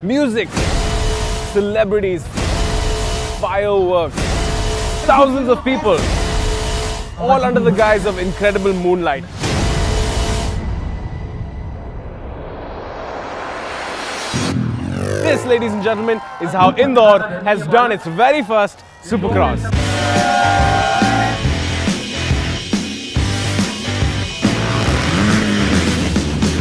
Music, celebrities, fireworks, thousands of people, all under the guise of incredible moonlight. This, ladies and gentlemen, is how Indore has done its very first Supercross.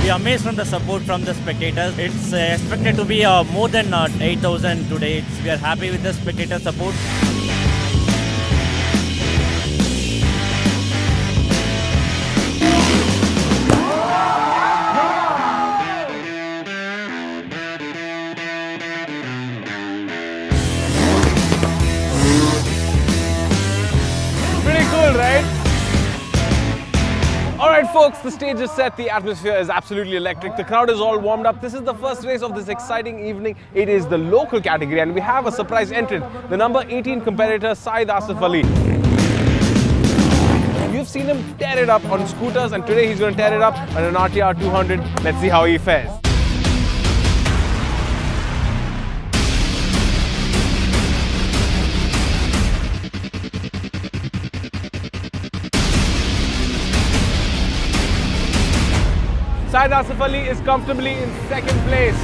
We are amazed from the support from the spectators. It's expected to be more than 8,000 today. We are happy with the spectator support. Pretty cool, right? Alright folks, the stage is set, the atmosphere is absolutely electric, the crowd is all warmed up. This is the first race of this exciting evening. It is the local category and we have a surprise entrant, the number 18 competitor Saeed Asif Ali. You've seen him tear it up on scooters and today he's going to tear it up on an RTR 200. Let's see how he fares. Saeed Asif Ali is comfortably in second place.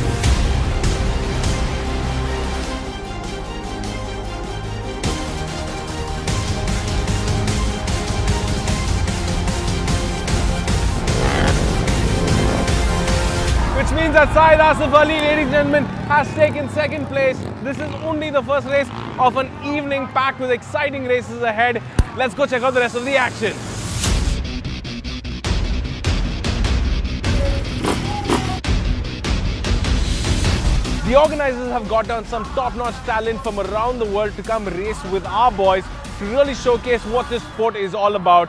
Which means that Saeed Asif Ali, ladies and gentlemen, has taken second place. This is only the first race of an evening packed with exciting races ahead. Let's go check out the rest of the action. The organizers have got down some top-notch talent from around the world to come race with our boys to really showcase what this sport is all about.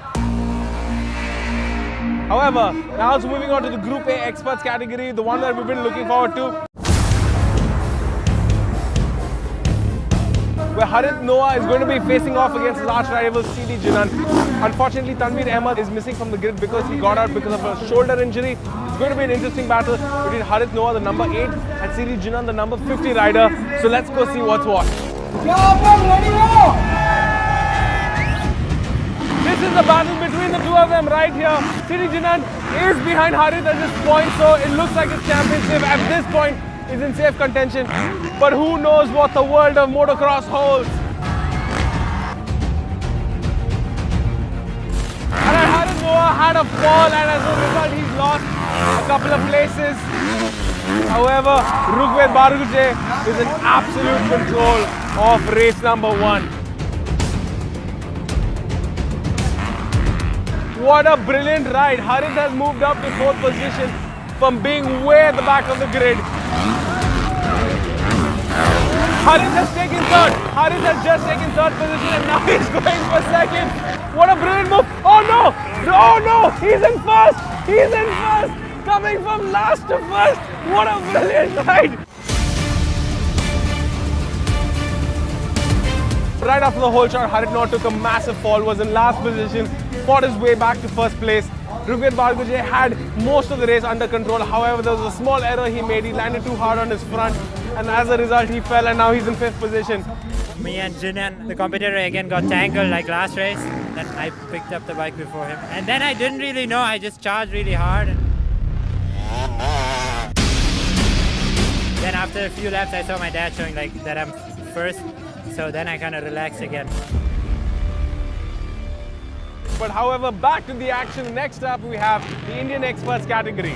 However, now it's moving on to the Group A Experts category, the one that we've been looking forward to, where Harit Noah is going to be facing off against his arch rival CD Jinan. Unfortunately, Tanveer Ahmed is missing from the grid because he got out because of a shoulder injury. It's going to be an interesting battle between Harit Noah, the number 8, and CD Jinan, the number 50 rider. So let's go see what's what. This is the battle between the two of them right here. CD Jinan is behind Harit at this point, so it looks like his championship at this point is in safe contention. But who knows what the world of motocross holds. And Harit Noah had a fall and as a result he's lost a couple of places. However, Rugved Barguje is in absolute control of race number 1. What a brilliant ride. Harit has moved up to 4th position from being way at the back of the grid. Harit has taken 3rd. Harit has just taken 3rd position and now he's going for 2nd. What a brilliant move. Oh no! Oh no! He's in 1st! He's in 1st! Coming from last to 1st! What a brilliant ride! Right after the whole shot, Harit Noah took a massive fall, was in last position, fought his way back to 1st place. Rugved Barguje had most of the race under control. However, there was a small error he made. He landed too hard on his front and as a result he fell and now he's in 5th position. Me and Jinan, the competitor, again got tangled like last race. Then I picked up the bike before him. And then I didn't really know, I just charged really hard. Then after a few laps, I saw my dad showing like that I'm 1st. So then I kind of relaxed again. But however, back to the action. Next up we have the Indian Experts category.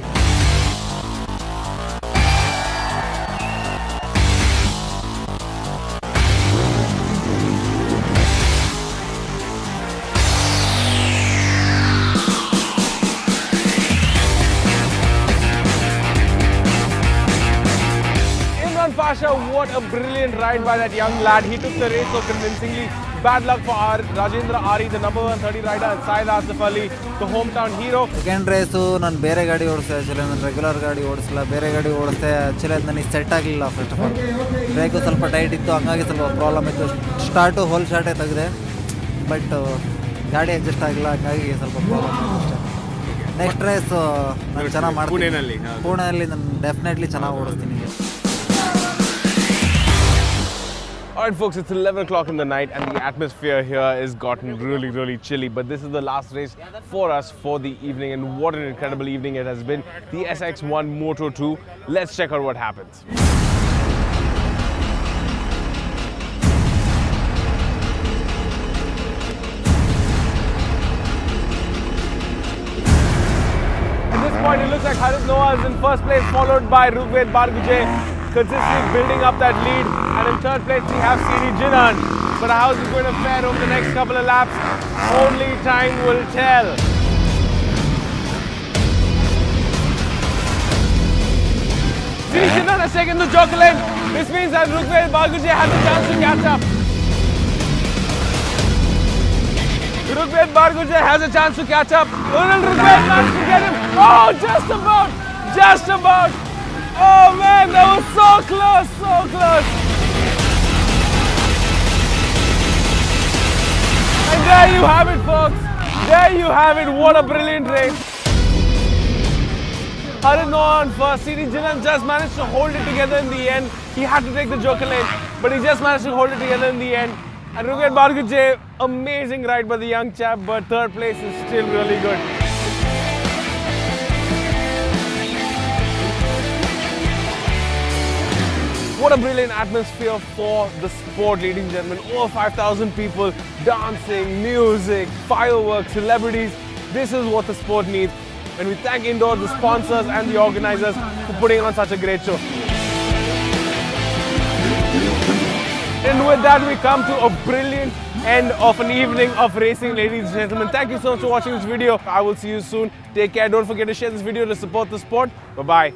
Pasha, what a brilliant ride by that young lad. He took the race so convincingly. Bad luck for Rajendra Ari, the number 130 rider, and Saeed Asif Ali, the hometown hero. Second race, ನಾನು ಬೇರೆ ಗಾಡಿ ಓಡಿಸ್ದೆ actually ನಾನು regular ಗಾಡಿ ಓಡಿಸಲ್ಲ ಬೇರೆ ಗಾಡಿ ಓಡಿಸ್ದೆ actually ಅದು ನನಗೆ set ಆಗಲಿಲ್ಲ ಫಸ್ಟ್ ಆಫ್ ಆಲ್ ಬ್ರೇಕು ಸ್ವಲ್ಪ ಟೈಟ್ ಇತ್ತು ಹಂಗಾಗಿ ಸ್ವಲ್ಪ ಪ್ರಾಬ್ಲಮ್ ಇತ್ತು ಸ್ಟಾರ್ಟು ಹೋಲ್ ಶಾರ್ಟೇ ತೆಗೆದೆ ಬಟ್ ಗಾಡಿ ಅಡ್ಜಸ್ಟ್ ಆಗಿಲ್ಲ ಹಂಗಾಗಿ ಸ್ವಲ್ಪ ಪ್ರಾಬ್ಲಮ್ ಆಯಿತು ಅಷ್ಟೇ ನೆಕ್ಸ್ಟ್ ರೇಸ್ ನಾನು ಚೆನ್ನಾಗಿ ಮಾಡ್ತೀನಿ ಪುಣೆಯಲ್ಲಿ ನಾನು ಡೆಫಿನೆಟ್ಲಿ ಚೆನ್ನಾಗಿ ಓಡಿಸ್ತೀನಿ Alright folks, it's 11 o'clock in the night and the atmosphere here has gotten really chilly, but this is the last race for us for the evening, and what an incredible evening it has been. The SX1 Moto 2. Let's check out what happens. At this point, it looks like Harit Noah is in first place, followed by Rugved Barguje, consistently building up that lead. And in third place, we have CD Jinan. But how is it going to fare over the next couple of laps? Only time will tell. CD Jinan has taken the joker lane. This means that Rugved Barguje has a chance to catch up. Rugved Barguje has a chance to catch up. Will Rugved manage to get him? Oh, just about! Just about! Oh man, that was so close, so close! And there you have it, folks. There you have it. What a brilliant race. Harit Noah on first. CD Jinan just managed to hold it together in the end. He had to take the joker lane, but he just managed to hold it together in the end. And Rugved Barguje, amazing ride by the young chap, but third place is still really good. What a brilliant atmosphere for the sport, ladies and gentlemen. Over 5,000 people, dancing, music, fireworks, celebrities. This is what the sport needs. And we thank Indoor, the sponsors and the organizers for putting on such a great show. And with that, we come to a brilliant end of an evening of racing, ladies and gentlemen. Thank you so much for watching this video. I will see you soon. Take care. Don't forget to share this video to support the sport. Bye-bye.